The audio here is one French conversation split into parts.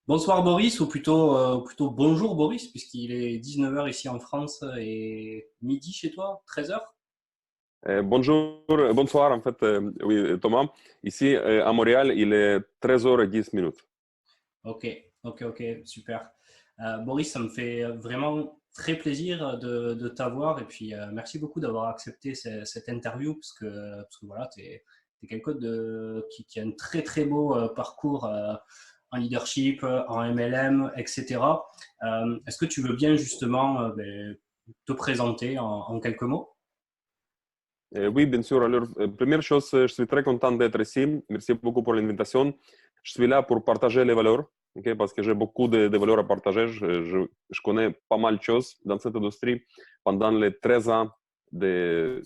Bonsoir Boris, ou plutôt bonjour Boris, puisqu'il est 19 heures ici en France et midi chez toi, 13 heures. Bonjour, bonsoir en fait, oui Thomas. Ici à Montréal, il est 13h10. Ok, ok, super. Boris, ça me fait vraiment très plaisir de t'avoir et puis merci beaucoup d'avoir accepté cette interview parce que voilà, tu es quelqu'un qui a un très très beau parcours en leadership, en MLM, etc. Est-ce que tu veux bien justement te présenter en quelques mots? Oui, bien sûr. Alors, première chose, je suis très content d'être ici. Merci beaucoup pour l'invitation. Je suis là pour partager les valeurs, ok, parce que j'ai beaucoup de valeurs à partager. Je connais pas mal de choses dans cette industrie pendant les 13 ans de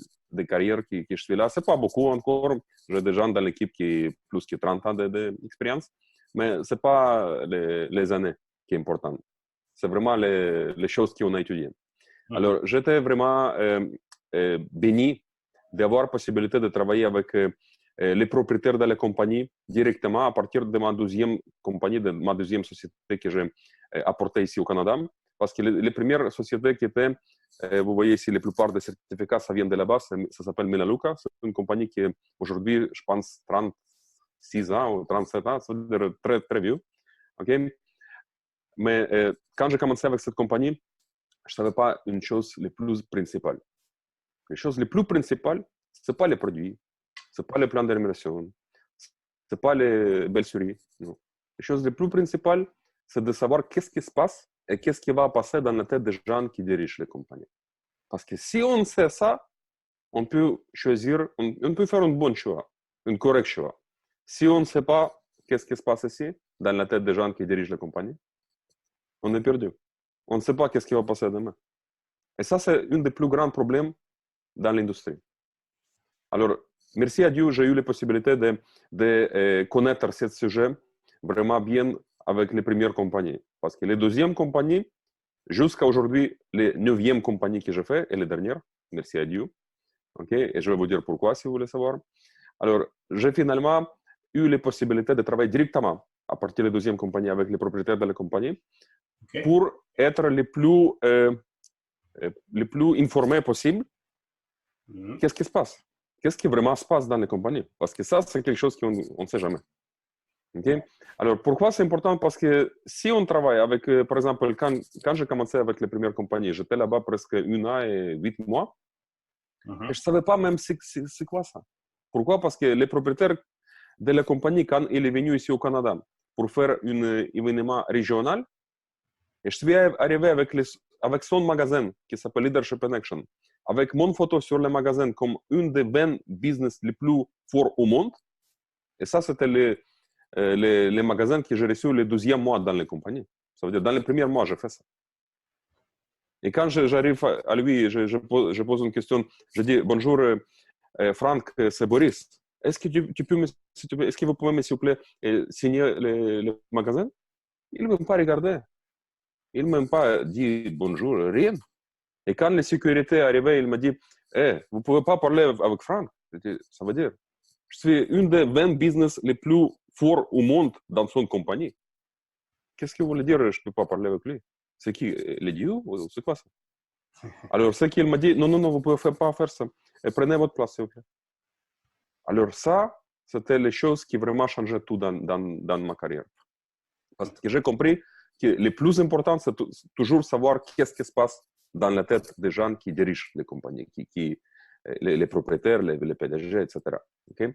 carrière que je suis là. C'est pas beaucoup encore. J'ai des gens dans l'équipe qui ont plus que 30 ans d'expérience, mais c'est pas les années qui est important. C'est vraiment les choses qu'on a étudiées. Mhm. Alors, j'étais vraiment béni d'avoir possibilité de travailler avec les propriétaires de la compagnie directement à partir de ma deuxième compagnie, de ma deuxième société que j'ai apportée ici au Canada. Parce que les premières sociétés qui étaient, vous voyez ici, la plupart des certificats, ça vient de là-bas, ça s'appelle Melaleuca. C'est une compagnie qui est aujourd'hui, je pense, 36 ans ou 37 ans, ça veut dire très, très vieux. Okay? Mais quand j'ai commencé avec cette compagnie, je ne savais pas une chose les plus principale. Les choses les plus principales, ce n'est pas les produits, ce n'est pas le plan de rémunération, ce n'est pas les belles souris. Non. Les choses les plus principales, c'est de savoir qu'est-ce qui se passe et qu'est-ce qui va passer dans la tête des gens qui dirigent les compagnies. Parce que si on sait ça, on peut choisir, on peut faire un bon choix, un correct choix. Si on ne sait pas qu'est-ce qui se passe ici, dans la tête des gens qui dirigent la compagnie, on est perdu. On ne sait pas qu'est-ce qui va passer demain. Et ça, c'est un des plus grands problèmes dans l'industrie. Alors, merci à Dieu, j'ai eu la possibilité de connaître ce sujet vraiment bien avec les premières compagnies. Parce que les deuxièmes compagnies, jusqu'à aujourd'hui, les neuvièmes compagnies que j'ai fait et les dernières, merci à Dieu. Okay? Et je vais vous dire pourquoi si vous voulez savoir. Alors, j'ai finalement eu la possibilité de travailler directement à partir de la deuxième compagnie avec les propriétaires de la compagnie Ok. pour être les plus informés possible. Mhm. Qu'est-ce qui se passe? Qu'est-ce qui vraiment se passe dans les compagnies? Parce que ça, c'est quelque chose qu'on ne sait jamais. Okay? Alors, pourquoi c'est important? Parce que si on travaille avec, par exemple, quand j'ai commencé avec les premières compagnies, j'étais là-bas presque 1 an et 8 mois, et je Mhm. ne savais pas même c'est quoi ça. Pourquoi? Parce que les propriétaires de la compagnie, quand il est venu ici au Canada pour faire un événement régional, et je suis arrivé avec son magasin qui s'appelle Leadership in Action, avec mon photo sur le magasin comme une des 20 business les plus forts au monde. Et ça, c'était les magasins que j'ai reçus le 12e mois dans les compagnies. Ça veut dire, dans les premiers mois, j'ai fait ça. Et quand j'arrive à lui, je pose une question. Je dis, bonjour, Franck, c'est Boris. Est-ce que tu peux s'il te plaît, est-ce que vous pouvez, s'il vous plaît, signer le magasin? Il ne m'a même pas regardé. Il ne m'a même pas dit bonjour, rien. Et quand la sécurité est arrivée, il m'a dit, vous ne pouvez pas parler avec Franck. Ça veut dire, je suis une des 20 business les plus forts au monde dans son compagnie. Qu'est-ce que vous voulez dire, je ne peux pas parler avec lui? C'est qui? Les dieux? C'est quoi ça? Alors, ce qu'il m'a dit, non, non, non, vous ne pouvez pas faire ça. Et prenez votre place, s'il vous plaît. Alors, ça, c'était les choses qui vraiment changeaient tout dans ma carrière. Parce que j'ai compris que le plus important, c'est toujours savoir qu'est-ce qui se passe dans la tête des gens qui dirigent les compagnies, les propriétaires, les PDG, etc. Okay?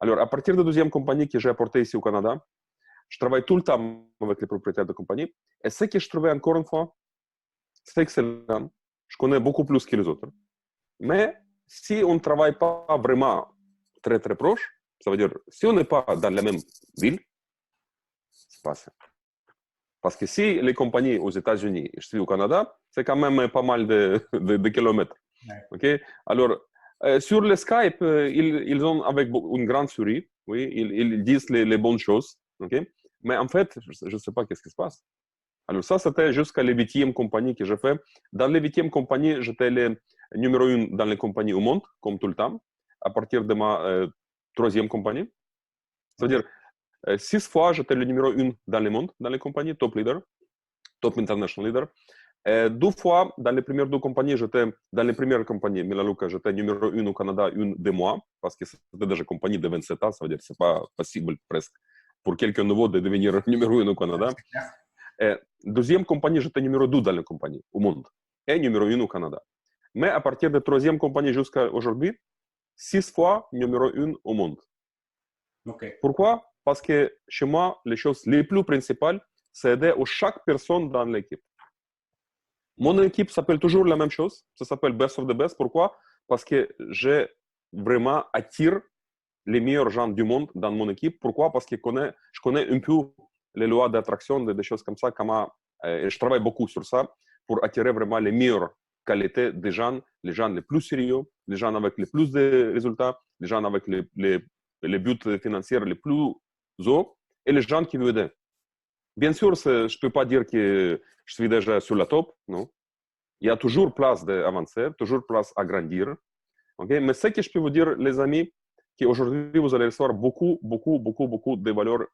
Alors, à partir de la deuxième compagnie que j'ai apportée ici au Canada, je travaille tout le temps avec les propriétaires de compagnie. Et ce que je trouvais encore une fois, c'est excellent. Je connais beaucoup plus que les autres. Mais si on ne travaille pas vraiment très, très proche, ça veut dire, si on n'est pas dans la même ville, c'est pas ça. Parce que si les compagnies aux États-Unis, je suis au Canada, c'est quand même pas mal de kilomètres. Ouais. Okay? Alors, sur le Skype, ils ont avec une grande souris, oui, ils disent les bonnes choses. Okay? Mais en fait, je ne sais pas qu'est-ce qui se passe. Alors ça, c'était jusqu'à la 8e compagnie que j'ai fait. Dans la 8e compagnie, j'étais le numéro 1 dans les compagnies au monde, comme tout le temps, à partir de ma 3e compagnie. Ok. C'est-à-dire, 6 fois, j'étais le numéro 1 dans le monde, dans les compagnies, top leader, top international leader. 2 fois, dans les premières 2 compagnies, j'étais dans les premières compagnies, Melaleuca, j'étais numéro 1 au Canada, une de moi, parce que c'était déjà compagnie de 27 ans, ça veut dire que ce n'est pas possible presque pour quelqu'un nouveau de devenir numéro 1 au Canada. Deuxième compagnie, j'étais numéro 2 dans la compagnie, au monde, et numéro 1 au Canada. Mais à partir de troisième compagnie jusqu'à aujourd'hui, 6 fois numéro 1 au monde. Okay. Pourquoi? Parce que chez moi, les choses les plus principales, c'est aider chaque personne dans l'équipe. Mon équipe s'appelle toujours la même chose, ça s'appelle Best of the Best. Pourquoi? Parce que j'ai vraiment attire les meilleurs gens du monde dans mon équipe. Pourquoi? Parce que je connais un peu les lois d'attraction, des choses comme ça. Et je travaille beaucoup sur ça pour attirer vraiment les meilleures qualités des gens, les gens les plus sérieux, les gens avec les plus de résultats, les gens avec les buts financiers les plus hauts et les gens qui veulent aider. Bien sûr, je ne peux pas dire que je suis déjà sur la top, non. Il y a toujours place d'avancer, toujours place à grandir. Okay? Mais ce que je peux vous dire, les amis, qu'aujourd'hui, vous allez recevoir beaucoup de valeurs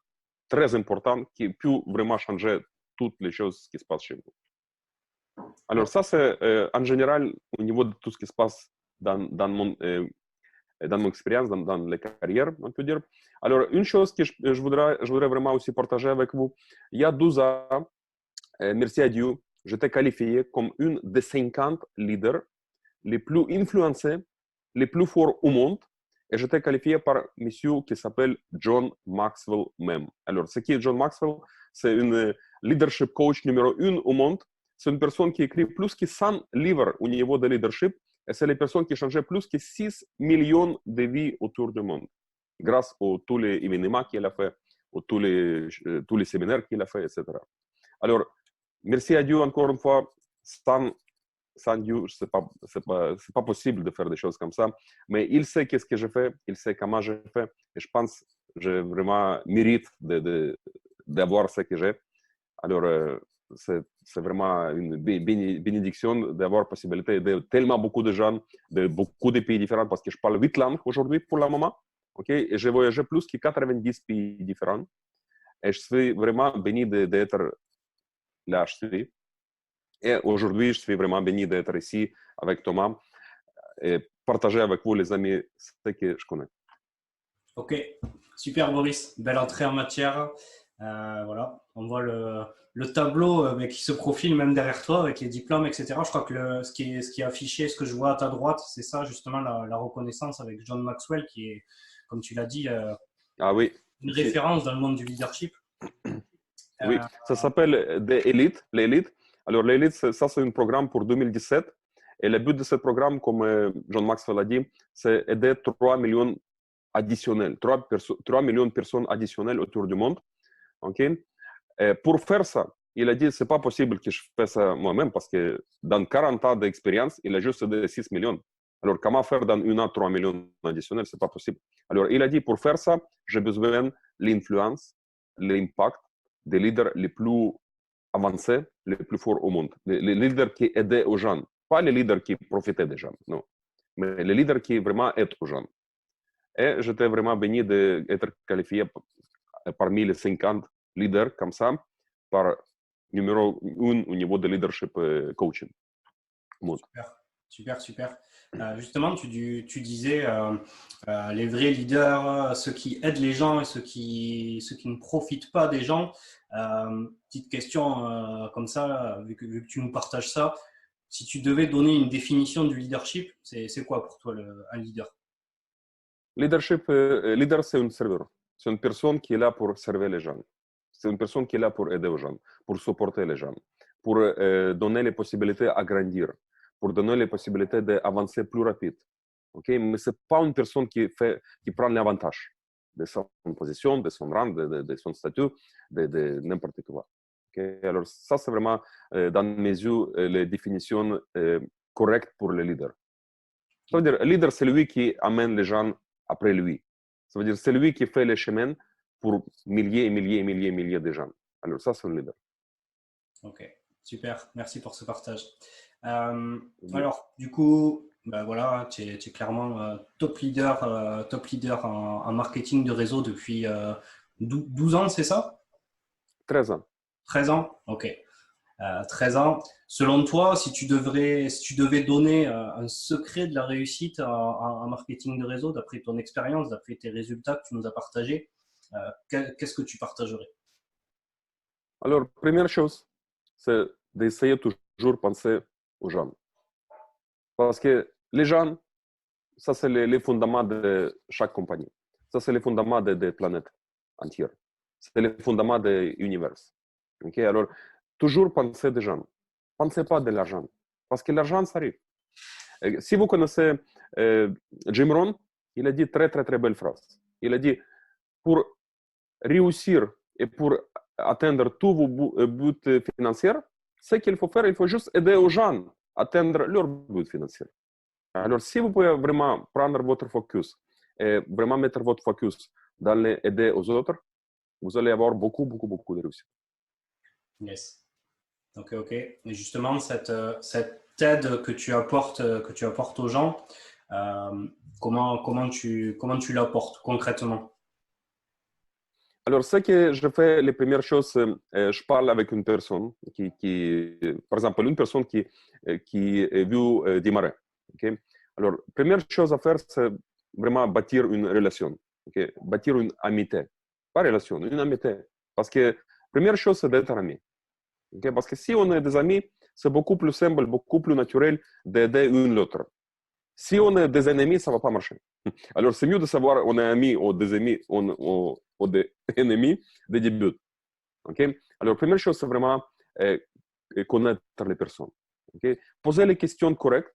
très importantes qui peuvent vraiment changer toutes les choses qui se passent chez vous. Alors ça, c'est en général au niveau de tout ce qui se passe dans mon expérience, dans les carrières, on peut dire. Alors, une chose que je voudrais vraiment aussi partager avec vous, il y a 12 ans, merci à Dieu, j'étais qualifié comme une des 50 leaders les plus influencés, les plus forts au monde. Et j'étais qualifié par un monsieur qui s'appelle John Maxwell même. Alors, ce qui est John Maxwell, c'est un leadership coach numéro 1 au monde. C'est une personne qui écrit plus que 100 livres au niveau de leadership. Et c'est les personnes qui changeaient plus que 6 millions de vies autour du monde. Grâce à tous les événements qu'il a fait, à tous les séminaires qu'il a fait, etc. Alors, merci à Dieu encore une fois. Sans Dieu, c'est pas possible de faire des choses comme ça. Mais il sait qu'est-ce que je fais, il sait comment je fais. Et je pense que j'ai vraiment mérite d'avoir ce que j'ai. Alors, c'est vraiment une bénédiction d'avoir la possibilité d'aider tellement beaucoup de gens de beaucoup de pays différents parce que je parle 8 langues aujourd'hui pour le moment. Okay? Et j'ai voyagé plus que 90 pays différents. Et je suis vraiment béni d'être là, je suis. Et aujourd'hui, je suis vraiment béni d'être ici avec Thomas et partager avec vous, les amis, ce que je connais. Ok, super Boris, belle entrée en matière. Voilà, on voit le tableau qui se profile même derrière toi avec les diplômes, etc. Je crois que ce qui est affiché, ce que je vois à ta droite, c'est ça justement la reconnaissance avec John Maxwell qui est, comme tu l'as dit, ah oui, une référence dans le monde du leadership. Oui, ça s'appelle l'élite. Alors l'élite, ça c'est un programme pour 2017. Et le but de ce programme, comme John Maxwell a dit, c'est aider 3 millions additionnels, 3 millions de personnes additionnelles autour du monde. Okay? Et pour faire ça, il a dit, c'est pas possible que je fasse ça moi-même parce que dans 40 ans d'expérience, il a juste aidé 6 millions. Alors, comment faire dans un an 3 millions additionnels? C'est pas possible. Alors, il a dit, pour faire ça, j'ai besoin de l'influence, l'impact des leaders les plus avancés, les plus forts au monde. Les leaders qui aidaient aux gens. Pas les leaders qui profitaient des gens, non. Mais les leaders qui vraiment aident aux gens. Et j'étais vraiment béni d'être qualifié parmi les 50 leaders comme ça, par numéro 1 au niveau de leadership coaching. Super. Justement, tu disais les vrais leaders, ceux qui aident les gens et ceux qui ne profitent pas des gens. Petite question comme ça, vu que tu nous partages ça. Si tu devais donner une définition du leadership, c'est quoi pour toi un leader? Leader, c'est un serveur. C'est une personne qui est là pour servir les gens. C'est une personne qui est là pour aider les gens, pour supporter les gens, pour donner les possibilités à grandir, pour donner les possibilités d'avancer plus rapide. Okay? Mais ce n'est pas une personne qui prend l'avantage de son position, de son rang, de son statut, de n'importe quoi. Okay? Alors ça, c'est vraiment, dans mes yeux, les définitions correctes pour le leader. Ça veut dire, le leader, c'est lui qui amène les gens après lui. Ça veut dire, c'est lui qui fait le chemin pour milliers de gens. Alors ça, c'est un leader. Ok, super. Merci pour ce partage. Alors, du coup, ben voilà, tu es clairement top leader en marketing de réseau depuis 12 ans, c'est ça? 13 ans. 13 ans? Ok. 13 ans. Selon toi, si tu devais donner un secret de la réussite en marketing de réseau, d'après ton expérience, d'après tes résultats que tu nous as partagés, qu'est-ce que tu partagerais? Alors, première chose, c'est d'essayer toujours penser aux gens. Parce que les gens, ça, c'est les fondements de chaque compagnie. Ça, c'est les fondements des planètes entières. C'est les fondements de l'univers. Okay? Alors, toujours penser des gens. Pensez pas de l'argent. Parce que l'argent, ça arrive. Et si vous connaissez Jim Rohn, il a dit très, très, très belle phrase. Il a dit, pour réussir et pour atteindre tous vos buts financiers, ce qu'il faut faire, il faut juste aider aux gens à atteindre leurs buts financiers. Alors, si vous pouvez vraiment prendre votre focus et vraiment mettre votre focus dans l'aider aux autres, vous allez avoir beaucoup, beaucoup, beaucoup de réussite. Yes. Ok, ok. Et justement, cette aide que tu apportes aux gens, comment tu l'apportes concrètement? Alors, ce que je fais, les premières choses, je parle avec une personne par exemple, une personne qui veut démarrer. Okay? Alors, première chose à faire, c'est vraiment bâtir une relation, okay? Bâtir une amitié. Pas relation, une amitié. Parce que première chose, c'est d'être ami. Okay? Parce que si on est des amis, c'est beaucoup plus simple, beaucoup plus naturel d'aider une l'autre. Si on est des ennemis, ça ne va pas marcher. Alors, c'est mieux de savoir on est amis ou des ennemis, ou des ennemis des débuts. Okay? Alors, première chose, c'est vraiment connaître les personnes. Okay? Poser les questions correctes.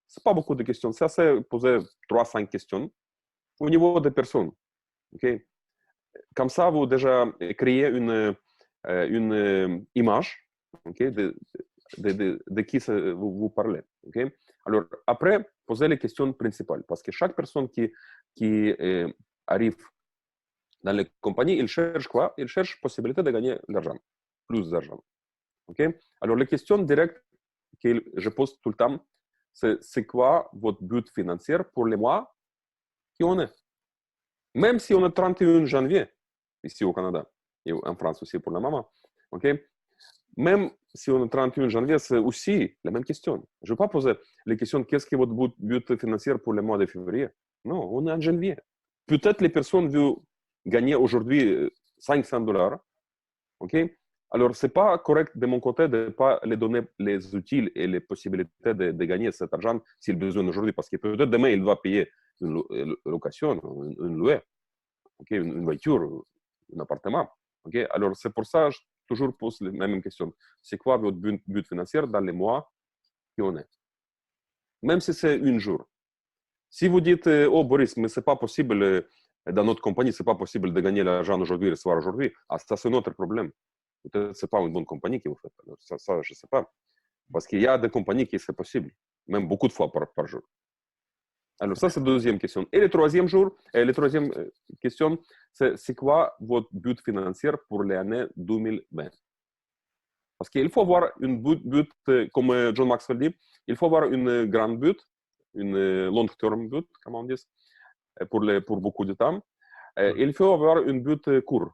Ce n'est pas beaucoup de questions. Ça, c'est poser 3-5 questions au niveau des personnes. Okay? Comme ça, vous déjà créez une image, okay, de qui vous parlez. Okay? Alors, après, posez les questions principales, parce que chaque personne qui arrive dans les compagnies, il cherche quoi? Il cherche possibilité de gagner de l'argent, plus d'argent. Okay? Alors, les questions directes que je pose tout le temps, c'est quoi votre but financier pour les mois qui on est? Même si on est 31 janvier, ici au Canada, et en France aussi pour la maman. Okay? Même si on est 31 janvier, c'est aussi la même question. Je ne vais pas poser les questions qu'est-ce qui est votre but financier pour le mois de février. Non, on est en janvier. Peut-être les personnes veulent gagner aujourd'hui 500 dollars. OK? Alors, ce n'est pas correct de mon côté de ne pas les donner les outils et les possibilités de gagner cet argent s'il a besoin aujourd'hui, parce que peut-être demain, il va payer une location, une louée, okay? Une voiture, un appartement. Okay? Alors, c'est pour ça que je toujours pose la même question. C'est quoi votre but financier dans les mois qui on est? Même si c'est un jour. Si vous dites, oh Boris, mais ce n'est pas possible, dans notre compagnie, ce n'est pas possible de gagner l'argent aujourd'hui et le soir aujourd'hui, ah, ça c'est notre problème. Peut-être ce n'est pas une bonne compagnie que vous faites. Alors, ça je ne sais pas. Parce qu'il y a des compagnies qui c'est possible, même beaucoup de fois par jour. Alors, ça, c'est la deuxième question. Et le troisième question, c'est quoi votre but financier pour l'année 2020? Parce qu'il faut avoir une but, comme John Maxwell dit, il faut avoir une grande but, une long-term but, comme on dit, pour beaucoup de temps. Il faut avoir une but court.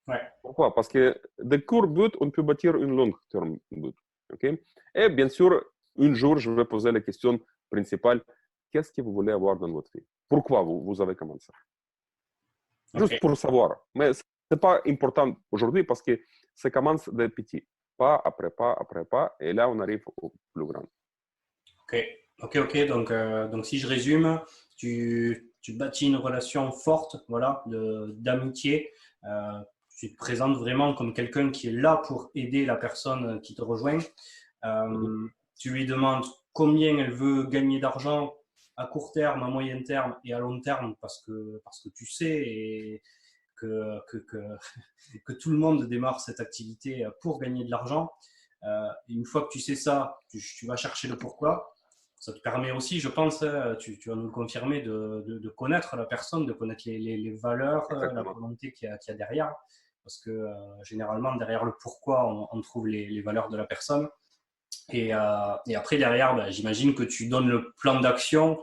Ouais. Pourquoi? Parce que de court but, on peut bâtir une long-term but. Okay? Et bien sûr, un jour, je vais poser la question principale. Qu'est-ce que vous voulez avoir dans votre vie? Pourquoi vous avez commencé? Juste Ok. pour savoir. Mais ce n'est pas important aujourd'hui parce que ça commence de petit. Pas après pas après pas. Et là, on arrive au plus grand. Ok, ok, ok. Donc si je résume, tu bâtis une relation forte, voilà, d'amitié. Euh, tu te présentes vraiment comme quelqu'un qui est là pour aider la personne qui te rejoint. Mhm. Tu lui demandes combien elle veut gagner d'argent à court terme, à moyen terme et à long terme parce que tu sais et que tout le monde démarre cette activité pour gagner de l'argent. Une fois que tu sais ça, tu vas chercher le pourquoi. Ça te permet aussi, je pense, tu vas nous le confirmer, de connaître la personne, de connaître les valeurs, la Exactement. volonté qu'il y a derrière. Parce que généralement, derrière le pourquoi, on trouve les valeurs de la personne. Et après, derrière, ben, j'imagine que tu donnes le plan d'action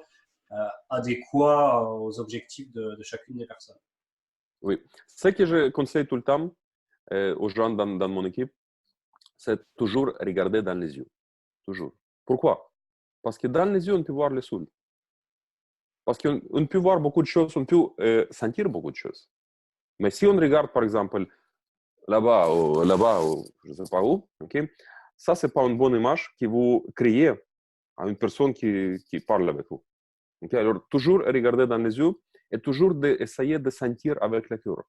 adéquat aux objectifs de chacune des personnes. Oui. Ce que je conseille tout le temps aux gens dans mon équipe, c'est toujours regarder dans les yeux. Toujours. Pourquoi? Parce que dans les yeux, on peut voir le soul. Parce qu'on peut voir beaucoup de choses, on peut sentir beaucoup de choses. Mais si on regarde, par exemple, là-bas, ou je ne sais pas où, okay, ça, ce n'est pas une bonne image que vous créez à une personne qui parle avec vous. Okay? Alors, toujours regarder dans les yeux et toujours essayer de sentir avec le cœur.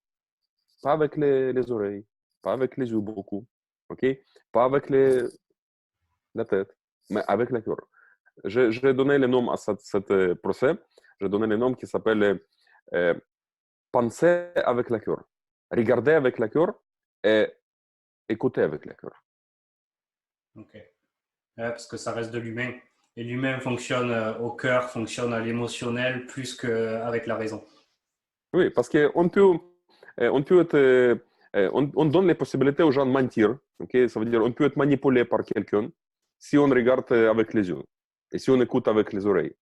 Pas avec les oreilles, pas avec les yeux beaucoup, okay? Pas avec la tête, mais avec le cœur. J'ai donné le nom à cet procès. J'ai donné le nom qui s'appelle penser avec le cœur. Regarder avec le cœur et écouter avec le cœur. Ok. Ouais, parce que ça reste de l'humain. Et l'humain fonctionne au cœur, fonctionne à l'émotionnel plus qu'avec la raison. Oui, parce on peut être, on donne les possibilités aux gens de mentir. Okay? Ça veut dire on peut être manipulé par quelqu'un si on regarde avec les yeux et si on écoute avec les oreilles.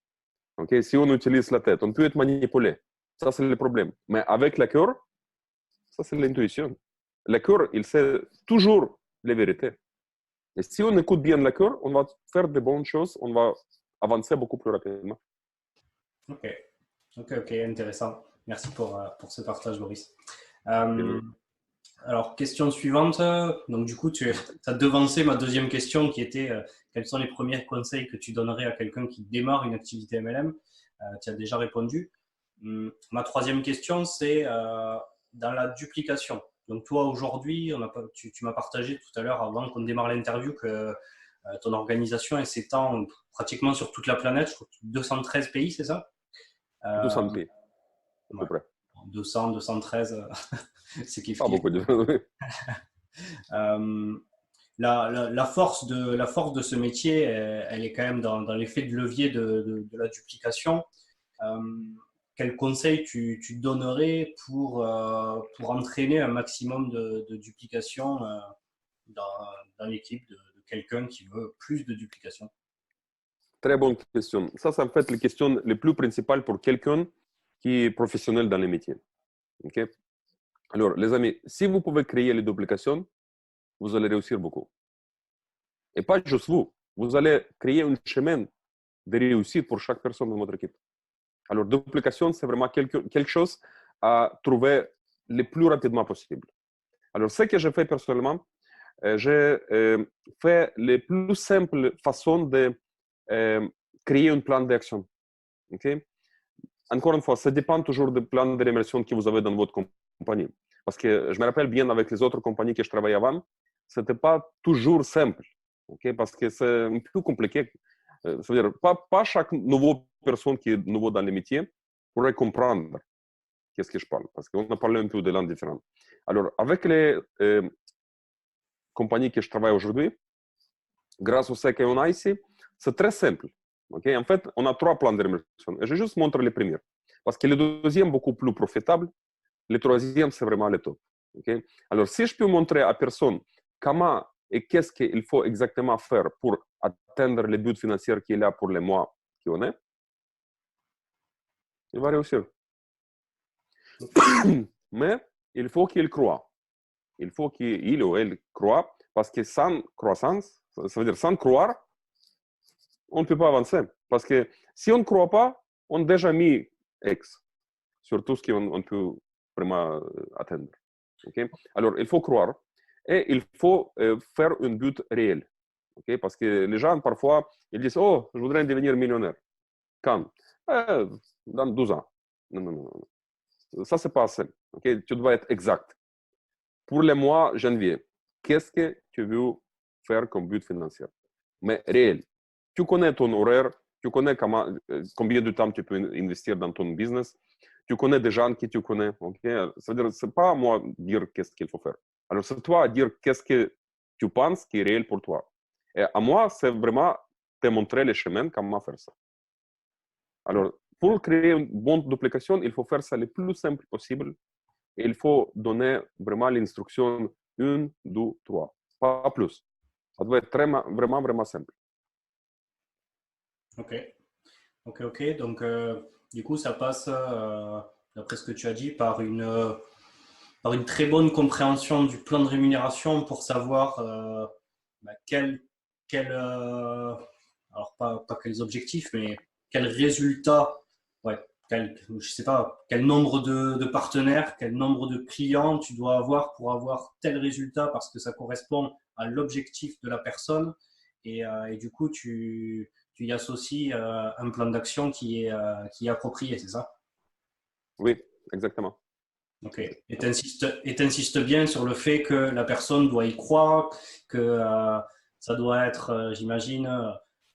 Okay? Si on utilise la tête, on peut être manipulé. Ça, c'est le problème. Mais avec le cœur, ça, c'est l'intuition. Le cœur, il sait toujours les vérités. Et si on écoute bien le cœur, on va faire de bonnes choses, on va avancer beaucoup plus rapidement. Ok, ok, intéressant. Merci pour ce partage, Boris. Euh, alors, question suivante. Donc, du coup, tu as devancé ma deuxième question qui était quels sont les premiers conseils que tu donnerais à quelqu'un qui démarre une activité MLM? Tu as déjà répondu. Ma troisième question, c'est dans la duplication. Donc, toi, aujourd'hui, tu m'as partagé tout à l'heure, avant qu'on démarre l'interview, que ton organisation elle s'étend pratiquement sur toute la planète, je crois 213 pays, c'est ça? 200 pays, à Ouais. peu près. 200, 213, c'est kiff Pas kiff. beaucoup de... Euh, la force de ce métier, elle est quand même dans l'effet de levier de la duplication. Euh, quel conseil tu donnerais pour entraîner un maximum de duplication dans, dans l'équipe de quelqu'un qui veut plus de duplication? Très bonne question. Ça, c'est en fait la question les plus principale pour quelqu'un qui est professionnel dans les métiers. Okay? Alors, les amis, si vous pouvez créer les duplications, vous allez réussir beaucoup. Et pas juste vous. Vous allez créer un chemin de réussite pour chaque personne dans votre équipe. Alors, duplication, c'est vraiment quelque chose à trouver le plus rapidement possible. Alors, ce que j'ai fait personnellement, j'ai fait les plus simples façons de créer un plan d'action. Okay? Encore une fois, ça dépend toujours du plan de rémunération que vous avez dans votre compagnie. Parce que je me rappelle bien avec les autres compagnies que je travaillais avant, ce n'était pas toujours simple. Okay? Parce que c'est un peu compliqué. C'est-à-dire, pas chaque nouvelle personne qui est nouveau dans le métier pourrait comprendre qu'est-ce que je parle. Parce qu'on a parlé un peu de langues différentes. Alors, avec les compagnies que je travaille aujourd'hui, grâce au ce qu'on a ici, c'est très simple. Okay? En fait, on a 3 plans de rémunération. Et je vais juste montrer les premiers. Parce que le deuxième, beaucoup plus profitable. Le troisième, c'est vraiment le top. Okay? Alors, si je peux montrer à personne comment et qu'est-ce qu'il faut exactement faire pour atteindre les buts financiers qu'il a pour les mois qu'on est, il va réussir. Mais il faut qu'il croit. Il faut qu'il ou elle croit, parce que sans croissance, ça veut dire sans croire, on ne peut pas avancer. Parce que si on ne croit pas, on a déjà mis X sur tout ce qu'on peut vraiment atteindre. Okay? Alors, il faut croire et il faut faire un but réel. Okay? Parce que les gens, parfois, ils disent, oh, je voudrais devenir millionnaire. Quand? Dans 12 ans. Non, non, non, non. Ça, c'est pas assez. Okay? Tu dois être exact. Pour le mois janvier, qu'est-ce que tu veux faire comme but financier? Mais réel. Tu connais ton horaire, tu connais combien de temps tu peux investir dans ton business, tu connais des gens que tu connais. Okay? C'est-à-dire, c'est pas à moi dire qu'est-ce qu'il faut faire. Alors, c'est toi à dire qu'est-ce que tu penses qui est réel pour toi. Et à moi, c'est vraiment te montrer le chemin, comment faire ça. Alors, pour créer une bonne duplication, il faut faire ça le plus simple possible. Et il faut donner vraiment l'instruction 1, 2, 3. Pas plus. Ça doit être vraiment, vraiment simple. Ok, ok. Donc, du coup, ça passe, d'après ce que tu as dit, par par une très bonne compréhension du plan de rémunération pour savoir bah, alors pas quels objectifs, mais quels résultats, ouais, je sais pas, quel nombre de partenaires, quel nombre de clients tu dois avoir pour avoir tel résultat parce que ça correspond à l'objectif de la personne et du coup tu y associes un plan d'action qui est approprié, c'est ça? Oui, exactement. Ok. Et t'insistes bien sur le fait que la personne doit y croire, que ça doit être, j'imagine,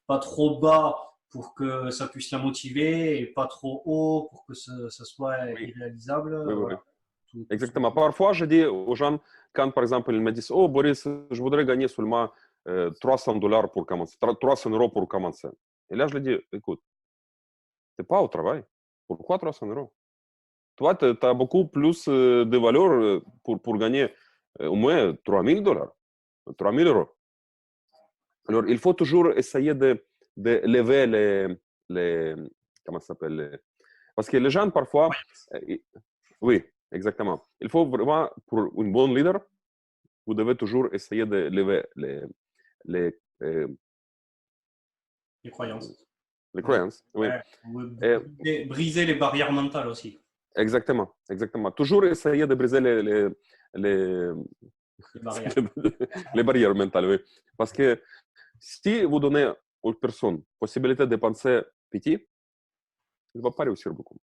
pas trop bas pour que ça puisse la motiver et pas trop haut pour que ça soit Oui, irréalisable. oui, oui, oui. Voilà. Tout ce Exactement. Parfois, je dis aux gens, quand par exemple, ils me disent, oh Boris, je voudrais gagner seulement $300 pour commencer, 300 € pour commencer. Et là, je lui dis, écoute, t'es pas au travail. Pourquoi 300 €? Toi, tu as beaucoup plus de valeur pour gagner au moins $3000, 3000 €. Alors, il faut toujours essayer de lever les comment ça s'appelle? Parce que les gens, parfois, oui, exactement. Il faut vraiment, pour une bonne leader, vous devez toujours essayer de lever les, euh, les croyances. les Ouais. croyances. Oui. Ouais. Et Briser les barrières mentales aussi. exactement, exactement. Toujours essayer de briser les, Les barrières. les barrières mentales, oui. Parce que si vous donnez aux personnes possibilité de penser petit, il ne va pas réussir beaucoup.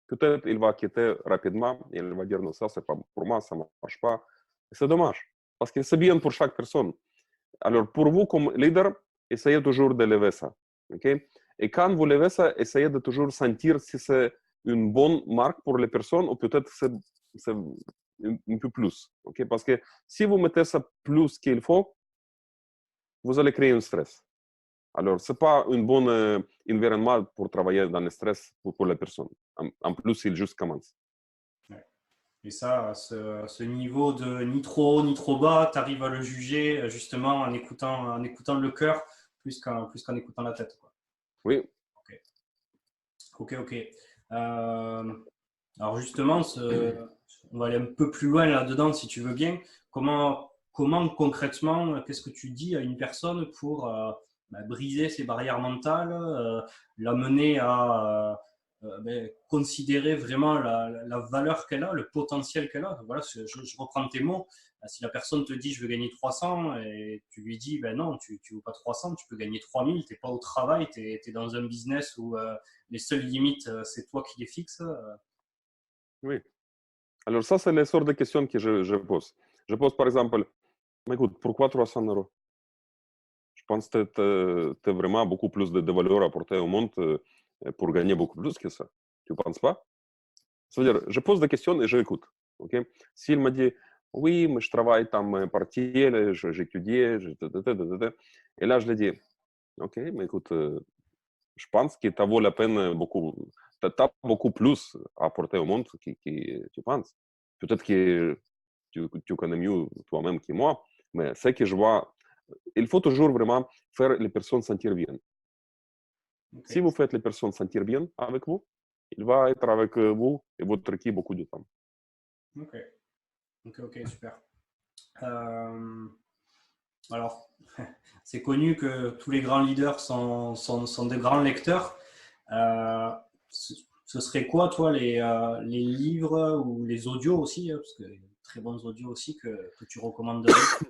Peut-être il va quitter rapidement et il va dire non, ça, c'est pas pour moi, ça ne marche pas. C'est dommage. Parce que c'est bien pour chaque personne. Alors, pour vous, comme leader, essayez toujours de lever ça. Okay? Et quand vous levez ça, essayez de toujours sentir si c'est une bonne marque pour les personnes ou peut-être c'est un peu plus. Okay? Parce que si vous mettez ça plus qu'il faut, vous allez créer un stress. Alors, ce n'est pas un bon environnement pour travailler dans le stress pour les personnes. En plus, il juste commence. Ouais. Et ça, ce niveau de ni trop haut ni trop bas, tu arrives à le juger justement en écoutant le cœur plus qu'en écoutant la tête, quoi. Oui. Ok, ok. Ok. Alors justement, on va aller un peu plus loin là-dedans si tu veux bien. Comment concrètement, qu'est-ce que tu dis à une personne pour bah, briser ses barrières mentales, l'amener à considérer vraiment la valeur qu'elle a, le potentiel qu'elle a. Voilà, je reprends tes mots. Si la personne te dit je veux gagner 300 et tu lui dis ben non, tu ne veux pas 300, tu peux gagner 3000, tu n'es pas au travail, tu es dans un business où les seules limites, c'est toi qui les fixes. Oui. Alors, ça, c'est les sortes de questions que je pose. Je pose, par exemple, écoute, pourquoi 300 €? Je pense que tu as vraiment beaucoup plus de valeur apportée au monde pour gagner beaucoup plus que ça. Tu ne penses pas? C'est-à-dire, je pose des questions et j'écoute. Okay? S'il me dit, oui, mais je travaille там partiel, j'étudie, et là, je lui dis, ok, mais écoute, je pense que ça vaut la peine beaucoup, tu as beaucoup plus à apporter au monde que tu penses. Peut-être que tu connais mieux toi-même que moi, mais ce que je vois, il faut toujours vraiment faire les personnes sentir bien. Si Ok, vous faites les personnes sentir bien avec vous, il va être avec vous et votre équipe beaucoup de temps. ok, ok, super. Euh, alors, c'est connu que tous les grands leaders sont des grands lecteurs. Euh, ce serait quoi, toi, les livres ou les audios aussi, parce que y a de très bons audios aussi que tu recommanderais Ça,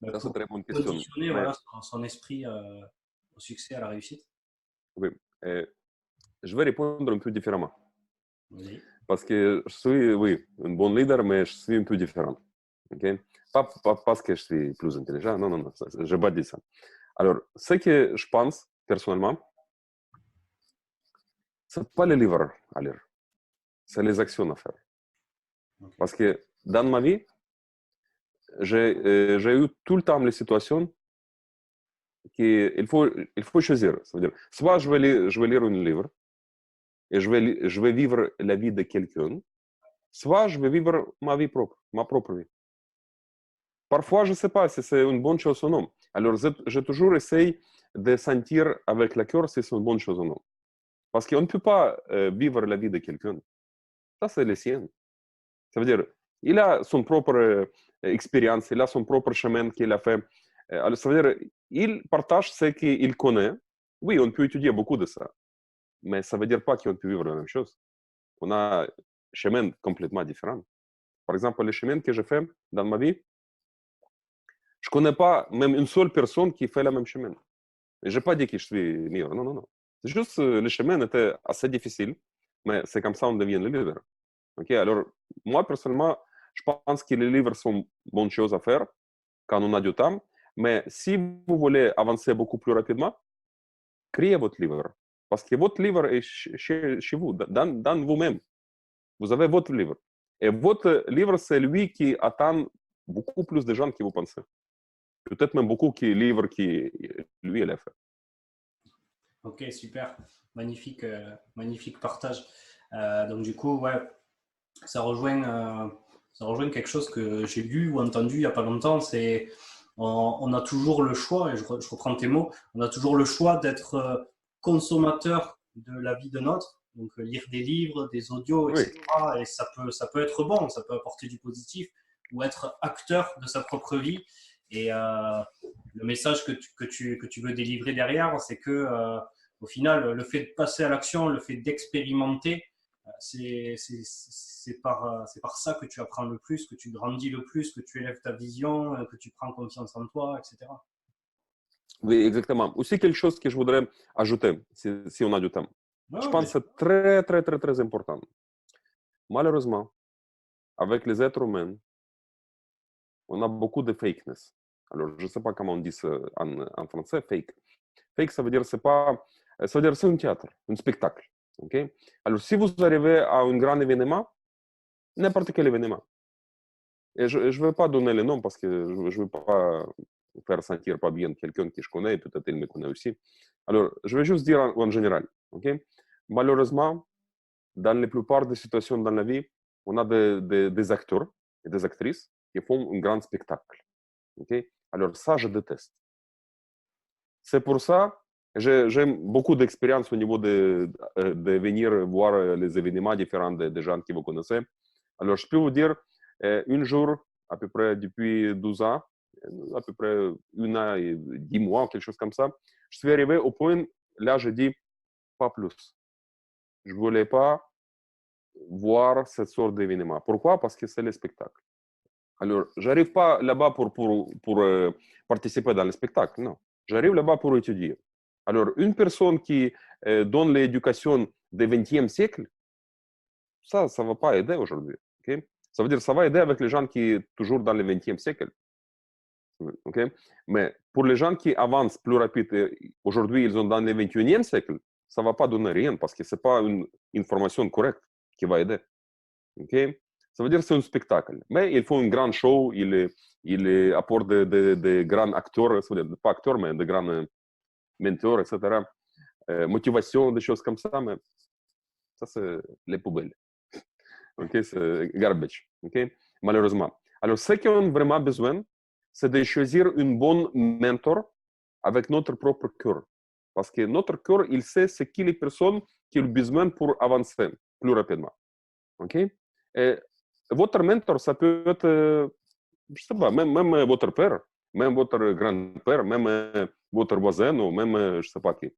c'est une pour très bonne question. conditionner Mais voilà, son esprit au succès, à la réussite? oui, je vais répondre un peu différemment. Oui. Parce que je suis, oui, un bon leader, mais je suis un peu différent. Okay? Pas parce que je suis plus intelligent, non, non, non, je n'ai pas dit ça. Alors, ce que je pense, personnellement, ce n'est pas les livres à lire, c'est les actions à faire. Ok. Parce que dans ma vie, j'ai eu tout le temps les situations qu'il faut choisir. C'est-à-dire, soit je vais lire un livre et je vais vivre la vie de quelqu'un, soit je vais vivre ma vie propre, ma propre vie. Parfois, je ne sais pas si c'est une bonne chose ou non. Alors, je toujours essaye de sentir avec le cœur si c'est une bonne chose ou non. Parce qu'on ne peut pas vivre la vie de quelqu'un. Ça, c'est le sien. Ça veut dire, Il a son propre expérience, il a son propre chemin qu'il a fait. Alors, ça veut dire, il partage ce qu'il connaît. Oui, on peut étudier beaucoup de ça, mais ça ne veut dire pas qu'on peut vivre la même chose. On a un chemin complètement différent. Par exemple, le chemin que j'ai fait dans ma vie, je ne connais pas même une seule personne qui fait le même chemin. Et je n'ai pas dit que je suis meilleur. Non, non, non. C'est juste le chemin était assez difficile, mais c'est comme ça qu'on devient le leader. Okay? Alors, moi, personnellement, je pense que les livres sont une bonne chose à faire quand on a du temps. Mais si vous voulez avancer beaucoup plus rapidement, créez votre livre. Parce que votre livre est chez vous, dans vous-même. Vous avez votre livre. Et votre livre, c'est lui qui attend beaucoup plus de gens que vous pensez. Peut-être même beaucoup qui livres qui lui, il a fait. Ok, super. Magnifique, magnifique partage. Donc, du coup, ouais, ça rejoint quelque chose que j'ai lu ou entendu il n'y a pas longtemps. C'est on a toujours le choix, et je reprends tes mots, on a toujours le choix d'être consommateur de la vie de l'autre, donc lire des livres, des audios, Oui, etc. Et ça peut être bon, ça peut apporter du positif, ou être acteur de sa propre vie. Et le message que tu veux délivrer derrière, c'est que au final, le fait de passer à l'action, le fait d'expérimenter, c'est par ça que tu apprends le plus, que tu grandis le plus, que tu élèves ta vision, que tu prends confiance en toi, etc. oui, exactement. Aussi, quelque chose que je voudrais ajouter, si on a du temps. Ouais, Je ouais, bien pense que sûr. c'est très, très, très, très important. Malheureusement, avec les êtres humains, on a beaucoup de fakeness. Alors, je ne sais pas comment on dit ça en français, fake. Fake, ça veut dire ça veut dire c'est un théâtre, un spectacle. Ok. Alors, si vous arrivez à un grand événement, n'importe quel événement, et je ne vais pas donner le nom parce que je ne veux pas faire sentir pas bien quelqu'un que je connais, peut-être il me connaît aussi. Alors, je vais juste dire en général. Ok. Malheureusement, dans la plupart des situations dans la vie, on a des acteurs et des actrices qui font un grand spectacle. Ok. Alors, ça, je déteste. C'est pour ça que j'ai beaucoup d'expérience au niveau de venir voir les événements différents des gens que vous connaissez. Alors, je peux vous dire, un jour, à peu près depuis 12 ans, à peu près 1 an et 10 mois, quelque chose comme ça, je suis arrivé au point, là, je dis, pas plus. Je ne voulais pas voir cette sorte d'événement. Pourquoi? Parce que c'est le spectacle. Alors, je n'arrive pas là-bas pour participer dans le spectacle, non. J'arrive là-bas pour étudier. Alors, une personne qui donne l'éducation du XXe siècle, ça ne va pas aider aujourd'hui. Okay? Ça veut dire que ça va aider avec les gens qui sont toujours dans le XXe siècle. Okay? Mais pour les gens qui avancent plus rapide, aujourd'hui, ils sont dans le XXIe siècle, ça ne va pas donner rien parce que ce n'est pas une information correcte qui va aider. Okay? Ça veut dire que c'est un spectacle. Mais il faut un grand show, il apporte de grands acteurs, pas acteurs, mais de grands mentors, etc. Motivation, des choses comme ça, mais ça, c'est les poubelles. Okay? C'est garbage. Okay? Malheureusement. Alors, ce qu'on a vraiment besoin, c'est de choisir une bonne mentor avec notre propre cœur. Parce que notre cœur, il sait ce qui les personnes qui ont besoin pour avancer plus rapidement. Okay? Et votre mentor, ça peut être, je sais pas, même votre père, même votre grand-père, même votre voisin, ou même, je sais pas qui.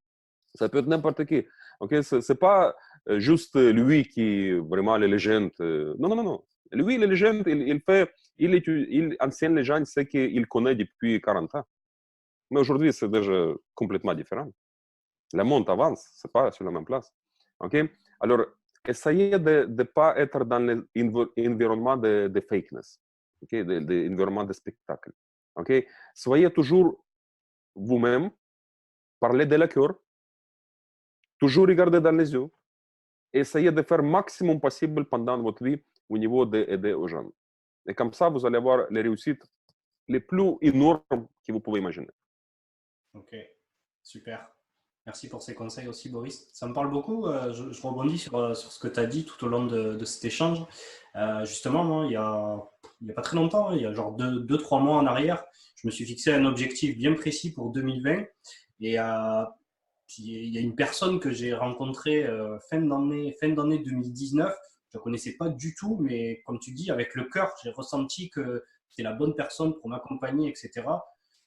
Ça peut être n'importe qui. Okay? C'est pas juste lui qui est vraiment la légende. Non, non, non, non. Lui, la légende, il enseigne les gens ce qu'il connaît depuis 40 ans. Mais aujourd'hui, c'est déjà complètement différent. Le monde avance, c'est pas sur la même place. OK? Alors, essayez de ne pas être dans l'environnement de fakeness, okay? De l'environnement de spectacle. Okay? Soyez toujours vous-même, parlez de la cœur, toujours regardez dans les yeux, essayez de faire le maximum possible pendant votre vie au niveau d'aider aux gens. Et comme ça, vous allez avoir les réussites les plus énormes que vous pouvez imaginer. Ok, super. Merci pour ces conseils aussi, Boris. Ça me parle beaucoup. Je rebondis sur ce que tu as dit tout au long de cet échange. Justement, moi, il y a pas très longtemps, il y a genre 3 mois en arrière, je me suis fixé un objectif bien précis pour 2020. Et puis, il y a une personne que j'ai rencontrée fin d'année 2019. je ne connaissais pas du tout, mais comme tu dis, avec le cœur, j'ai ressenti que c'était la bonne personne pour m'accompagner, etc.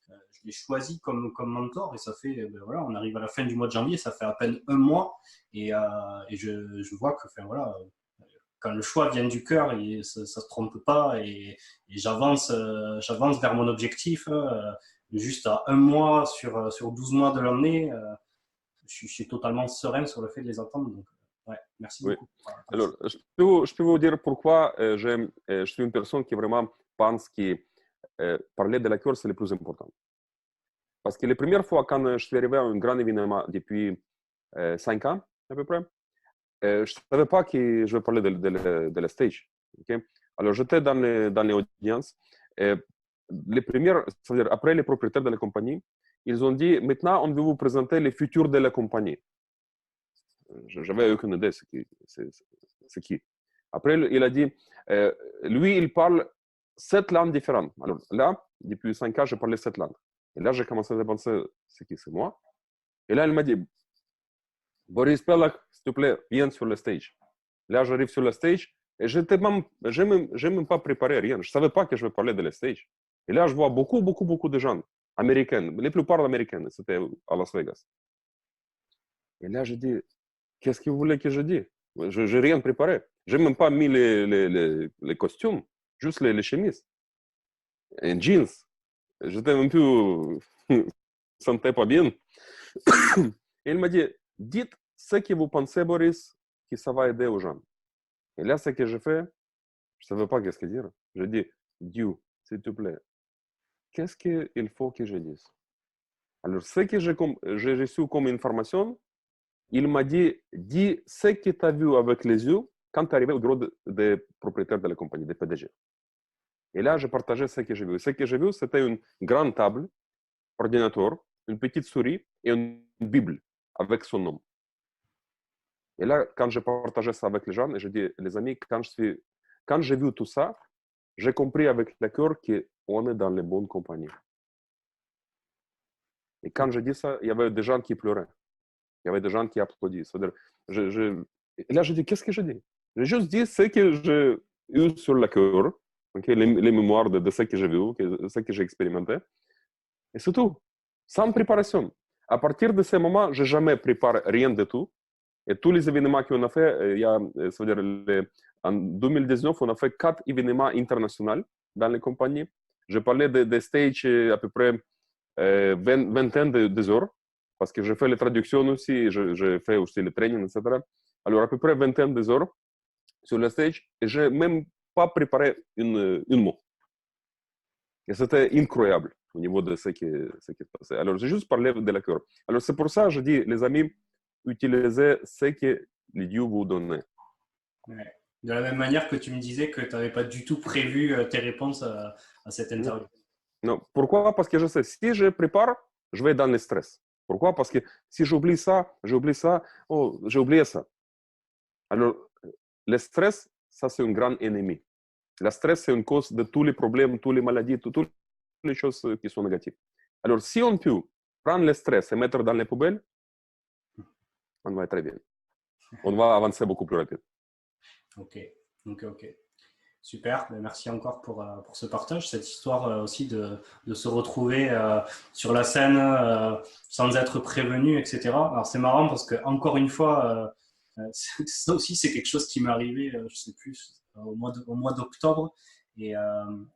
Je l'ai choisi comme mentor et ça fait, ben voilà, on arrive à la fin du mois de janvier, ça fait à peine un mois et je vois que, enfin voilà, quand le choix vient du cœur, ça ne se trompe pas et j'avance vers mon objectif. Juste à un mois sur 12 mois de l'année, je suis totalement serein sur le fait de les attendre. Donc, ouais, merci Oui. beaucoup. Alors, je peux vous dire pourquoi je suis une personne qui vraiment pense que parler de la cœur, c'est le plus important. Parce que les premières fois, quand je suis arrivé à un grand événement depuis 5 ans, à peu près, je ne savais pas que je vais parler de la stage. Okay? Alors, j'étais dans les audiences. Les premières, c'est-à-dire après les propriétaires de la compagnie, ils ont dit, maintenant, on veut vous présenter les futurs de la compagnie. J'avais aucune idée c'est qui. Après, il a dit, lui, il parle 7 langues différentes. Alors là, depuis 5 ans, je parlais 7 langues. Et là, j'ai commencé à penser, c'est qui, c'est moi? Et là, il m'a dit, Boris Pelak, s'il te plaît, viens sur le stage. Là, j'arrive sur le stage et je n'ai même pas préparé rien. Je ne savais pas que je vais parler de la stage. Et là, je vois beaucoup de gens américains, les plupart américaines, c'était à Las Vegas. Et là, je dis, qu'est-ce que vous voulez que je dise? Je n'ai rien préparé. Je n'ai même pas mis les costumes, juste les chemises. Et jeans. J'étais un peu... sentais pas bien. Et il m'a dit, dites ce que vous pensez, Boris, que ça va aider aux gens. Et là, ce que j'ai fait, je ne savais pas qu'est-ce que dire. Je dis, Dieu, s'il te plaît, qu'est-ce qu'il faut que je dise? Alors, ce que j'ai reçu comme information, il m'a dit, dis ce que tu as vu avec les yeux quand tu es arrivé au bureau des propriétaires de la compagnie, des PDG. Et là, je partageais ce que j'ai vu. Ce que j'ai vu, c'était une grande table, ordinateur, une petite souris et une Bible avec son nom. Et là, quand je partageais ça avec les gens, et je dis, les amis, quand j'ai vu tout ça, j'ai compris avec le cœur qu'on est dans les bonnes compagnies. Et quand je dis ça, il y avait des gens qui pleuraient. Il y avait des gens qui applaudissent. C'est-à-dire, et là, je dis, qu'est-ce que je dis? J'ai juste dit ce que j'ai eu sur le cœur, okay, les mémoires de ce que j'ai vu, ce que j'ai expérimenté. Et c'est tout, sans préparation. À partir de ce moment, je n'ai jamais préparé rien du tout. Et tous les événements qu'on a fait, ça veut dire en 2019, on a fait 4 événements internationaux dans les compagnies. Je parlais des stages à peu près vingtaine de heures, parce que j'ai fait les traductions aussi, j'ai fait aussi le training, etc. Alors, à peu près vingtaine de heures sur le stage, et je n'ai même pas préparé une mot. Et c'était incroyable au niveau de ce qui se passait. Alors, j'ai juste parlé de la cœur. Alors, c'est pour ça que je dis, les amis, utilisez ce que les dieux vous donnent. Ouais. De la même manière que tu me disais que tu n'avais pas du tout prévu tes réponses à cette interview. Non. Pourquoi? Parce que je sais, si je prépare, je vais dans le stress. Pourquoi? Parce que si j'oublie ça, oh, j'ai oublié ça. Alors, le stress, ça c'est un grand ennemi. Le stress, c'est une cause de tous les problèmes, toutes les maladies, toutes les choses qui sont négatives. Alors, si on peut prendre le stress et mettre dans les poubelles, on va être très bien. On va avancer beaucoup plus rapide. Ok. Super, merci encore pour ce partage, cette histoire aussi de se retrouver sur la scène sans être prévenu, etc. Alors c'est marrant parce que encore une fois, ça aussi c'est quelque chose qui m'est arrivé, je sais plus, au mois d'octobre. Et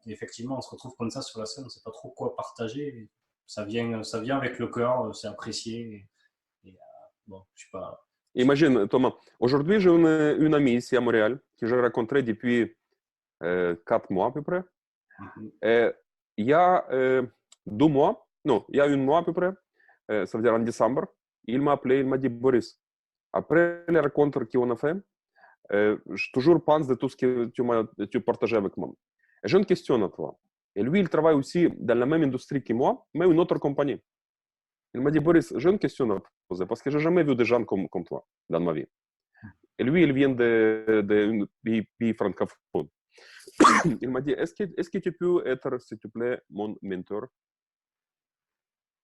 effectivement, on se retrouve comme ça sur la scène, on ne sait pas trop quoi partager. Ça vient avec le cœur, c'est apprécié. Bon, je sais pas. Imagine, Thomas, aujourd'hui j'ai une amie ici à Montréal que j'ai rencontrée depuis 4 mois à peu près. Et il y a 2 mois, non, il y a 1 mois à peu près, ça veut dire en décembre, il m'a appelé, il m'a dit, Boris, après les rencontres qu'on a fait, je toujours pense de tout ce que tu partagé avec moi. Et j'ai une question à toi. Et lui, il travaille aussi dans la même industrie que moi, mais une autre compagnie. Il m'a dit, Boris, j'ai une question à te poser, parce que je n'ai jamais vu des gens comme toi dans ma vie. Et lui, il vient d'un pays francophone. Il m'a dit, est-ce que tu peux être, s'il te plaît, mon mentor?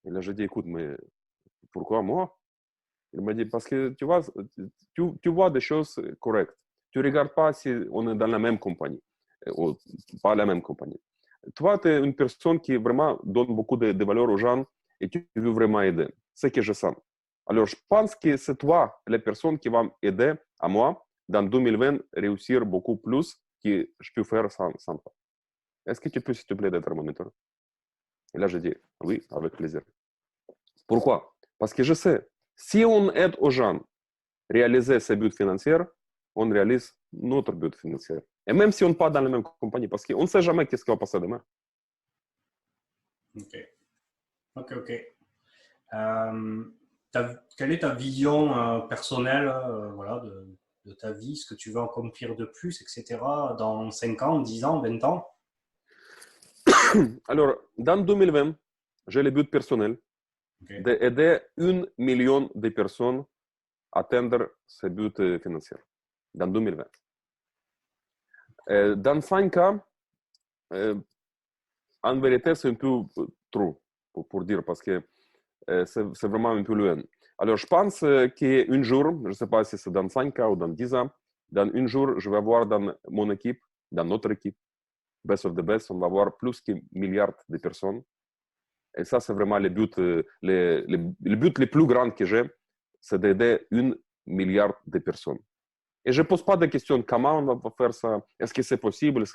Et là, je dis, écoute, mais pourquoi moi? Il m'a dit, parce que tu vois des choses correctes. tu ne regardes pas si on est dans la même compagnie ou pas la même compagnie. Toi, tu es une personne qui vraiment donne beaucoup de valeur aux gens et tu veux vraiment aider. C'est ce que je sens. Alors, je pense que c'est toi, la personne qui va m'aider à moi, dans 2020, réussir beaucoup plus que je peux faire sans toi. Est-ce que tu peux, s'il te plaît, être mon mentor? Et là, je dis oui, avec plaisir. Pourquoi? Parce que je sais, si on aide aux gens à réaliser ses buts financiers, on réalise notre but financier. Et même si on n'est pas dans la même compagnie, parce qu'on ne sait jamais qu'est-ce qui va passer demain. Ok. Quelle est ta vision personnelle voilà, de ta vie, ce que tu veux accomplir de plus, etc. dans 5 ans, 10 ans, 20 ans? Alors, dans 2020, j'ai le but personnel d'aider 1 million de personnes à atteindre ces buts financiers dans 2020. Dans 5 ans, en vérité, c'est un peu trop pour dire parce que c'est vraiment un peu loin. Alors, je pense qu'un jour, je ne sais pas si c'est dans 5 ans ou dans 10 ans, dans un jour, je vais avoir dans mon équipe, dans notre équipe, Best of the Best, on va avoir plus qu'un milliard de personnes. Et ça, c'est vraiment le but le plus grand que j'ai, c'est d'aider 1 milliard de personnes. Et je ne pose pas de questions, comment on va faire ça? Est-ce que c'est possible?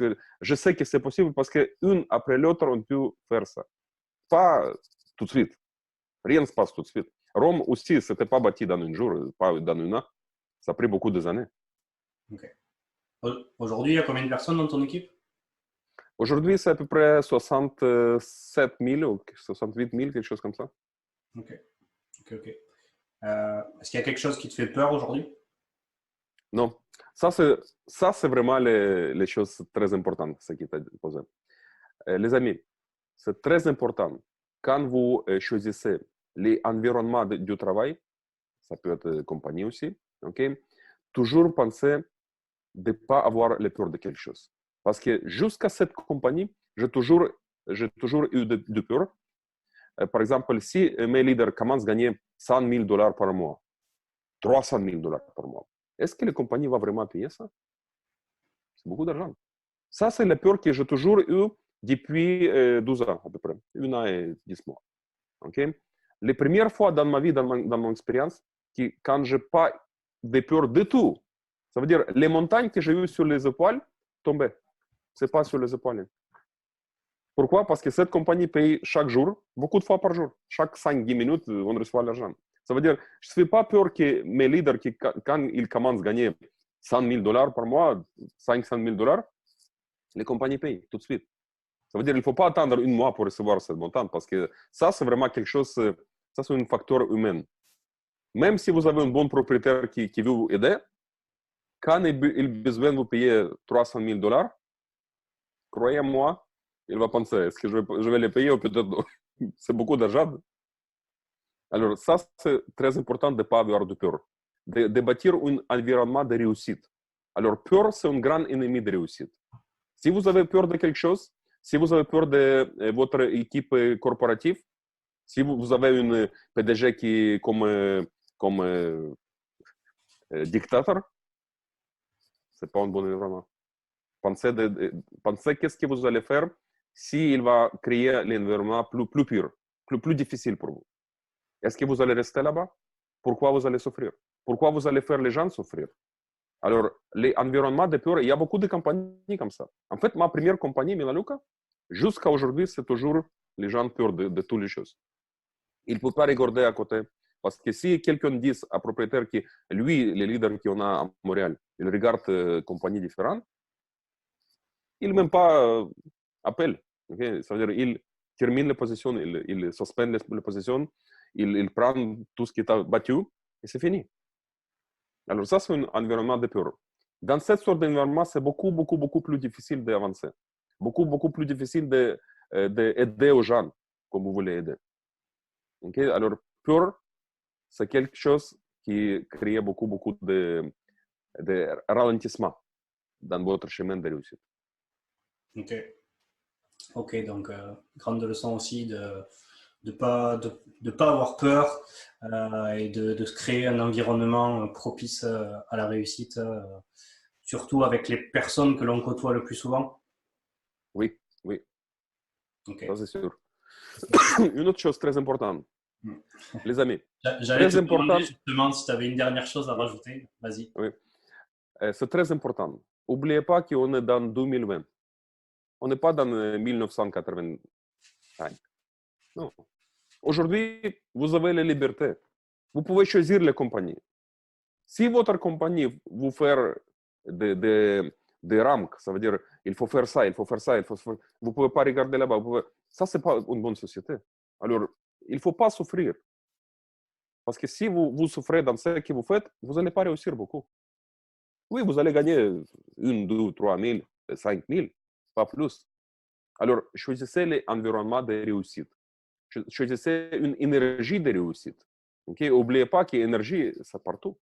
Je sais que c'est possible parce qu'une après l'autre, on peut faire ça. Pas tout de suite. Rien ne se passe tout de suite. Rome aussi, ce n'était pas bâti dans un jour, pas dans un an. Ça a pris beaucoup d'années. Aujourd'hui, il y a combien de personnes dans ton équipe? Aujourd'hui, c'est à peu près 67 000 ou 68 000, quelque chose comme ça. Ok. Est-ce qu'il y a quelque chose qui te fait peur aujourd'hui? Non. Ça, c'est vraiment les choses très importantes, ce qui t'a posé. Les amis, c'est très important. Quand vous choisissez l'environnement du travail, ça peut être compagnie aussi, toujours pensez de ne pas avoir le peur de quelque chose. Parce que jusqu'à cette compagnie, j'ai toujours eu de peur. Par exemple, si mes leaders commencent à gagner $100,000 par mois, $300,000 par mois, est-ce que la compagnie va vraiment payer ça? C'est beaucoup d'argent. Ça, c'est la peur que j'ai toujours eue depuis 12 ans à peu près, 1 an et 10 mois. Les premières fois dans ma vie, dans mon expérience, quand je n'ai pas de peur du tout, ça veut dire les montagnes que j'ai eues sur les épaules tombaient. Ce n'est pas sur les épaules. Pourquoi? Parce que cette compagnie paye chaque jour, beaucoup de fois par jour. Chaque 5-10 minutes, on reçoit l'argent. Ça veut dire, je ne fais pas peur que mes leaders, quand ils commencent à gagner $100,000 par mois, $500,000, les compagnies payent tout de suite. Ça veut dire qu'il ne faut pas attendre 1 mois pour recevoir cette montant parce que ça, c'est vraiment quelque chose, ça, c'est un facteur humain. Même si vous avez un bon propriétaire qui veut vous aider, quand il a besoin de vous payer $300,000, croyez-moi, il va penser, est-ce que je vais les payer ou peut-être non? C'est beaucoup d'argent. Alors, ça, c'est très important de ne pas avoir de peur, de bâtir un environnement de réussite. Alors, peur, c'est un grand ennemi de réussite. Si vous avez peur de quelque chose, si vous avez peur de votre équipe corporative, si vous avez une PDG qui est comme dictateur, ce n'est pas un bon environnement. Pensez qu'est-ce que vous allez faire s'il va créer l'environnement plus pur, plus difficile pour vous. Est-ce que vous allez rester là-bas? Pourquoi vous allez souffrir? Pourquoi vous allez faire les gens souffrir? Alors, l'environnement de peur, il y a beaucoup de compagnies comme ça. En fait, ma première compagnie, Melaleuca, jusqu'à aujourd'hui, c'est toujours les gens peur de toutes les choses. Il ne peut pas regarder à côté. Parce que si quelqu'un dit à propriétaire que lui, les leaders qu'on a à Montréal, il regarde compagnies différentes, il ne même pas appelle. Ça veut dire il termine la position, il suspend la position, il prend tout ce qui est battu et c'est fini. Alors ça, c'est un environnement de peur. Dans cette sorte d'environnement, c'est beaucoup plus difficile d'avancer. Beaucoup plus difficile d'aider aux gens comme vous voulez aider. Alors, peur, c'est quelque chose qui crée beaucoup de ralentissement dans votre chemin de réussite. Ok, donc grande leçon aussi de pas avoir peur et de se créer un environnement propice à la réussite surtout avec les personnes que l'on côtoie le plus souvent. Oui, oui, Ok. ça c'est sûr. Une autre chose très importante, les amis, J'allais te très demander important, justement si tu avais une dernière chose à rajouter. Vas-y. oui, c'est très important. N'oubliez pas qu'on est dans 2020. On n'est pas dans 1985. Non. Aujourd'hui, vous avez la liberté. Vous pouvez choisir les compagnies. Si votre compagnie vous fait des rampes, ça veut dire il faut faire ça, il faut faire ça, vous ne pouvez pas regarder là-bas. Ça, ce n'est pas une bonne société. Alors, il ne faut pas souffrir. Parce que si vous souffrez dans ce que vous faites, vous n'allez pas réussir beaucoup. Oui, vous allez gagner 1, 2, 3 000, 5 000, pas plus. Alors, choisissez l'environnement de réussite. Choisissez une énergie de réussite. Okay? N'oubliez pas que l'énergie, c'est partout.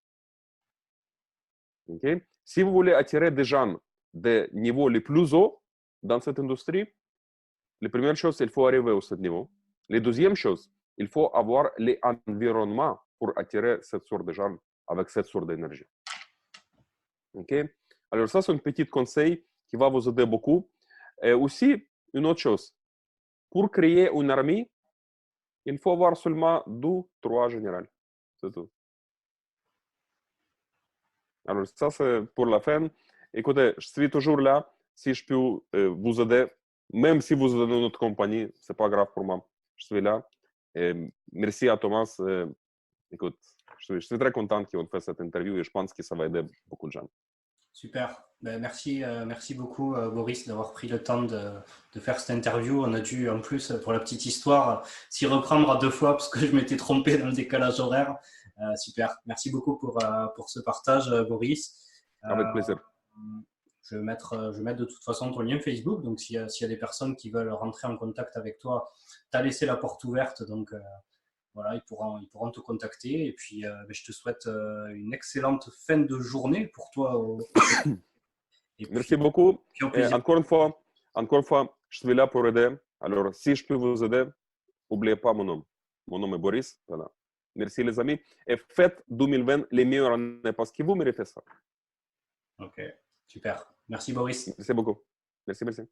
Okay? Si vous voulez attirer des gens de niveau le plus haut dans cette industrie, la première chose, il faut arriver à ce niveau. La deuxième chose, il faut avoir l'environnement pour attirer cette sorte de gens avec cette sorte d'énergie. Okay? Alors ça, c'est un petit conseil qui va vous aider beaucoup. Et aussi, une autre chose, pour créer une armée, il faut avoir seulement 2, 3 généraux. C'est tout. Alors ça, c'est pour la fin. Écoutez, je suis toujours là. Si je peux vous aider, même si vous êtes dans notre compagnie, ce n'est pas grave pour moi. Je suis là. Et merci à Thomas. Écoute, je suis très content qu'on fasse cette interview et je pense que ça va aider beaucoup de gens. Super. Ben, merci beaucoup, Boris, d'avoir pris le temps de faire cette interview. On a dû, en plus, pour la petite histoire, s'y reprendre à 2 fois parce que je m'étais trompé dans le décalage horaire. Super. Merci beaucoup pour ce partage, Boris. Avec plaisir. Je vais mettre de toute façon ton lien Facebook. Donc, s'il y a des personnes qui veulent rentrer en contact avec toi, tu as laissé la porte ouverte. Donc, voilà, ils pourront te contacter. Et puis, je te souhaite une excellente fin de journée pour toi. Et Merci beaucoup. puis au Et plaisir. encore une fois, je suis là pour aider. Alors, si je peux vous aider, n'oubliez pas mon nom. Mon nom est Boris. Voilà. Merci les amis. Et faites 2020 les meilleures années parce que vous méritez ça. Ok, super. Merci Boris. Merci beaucoup. Merci, merci.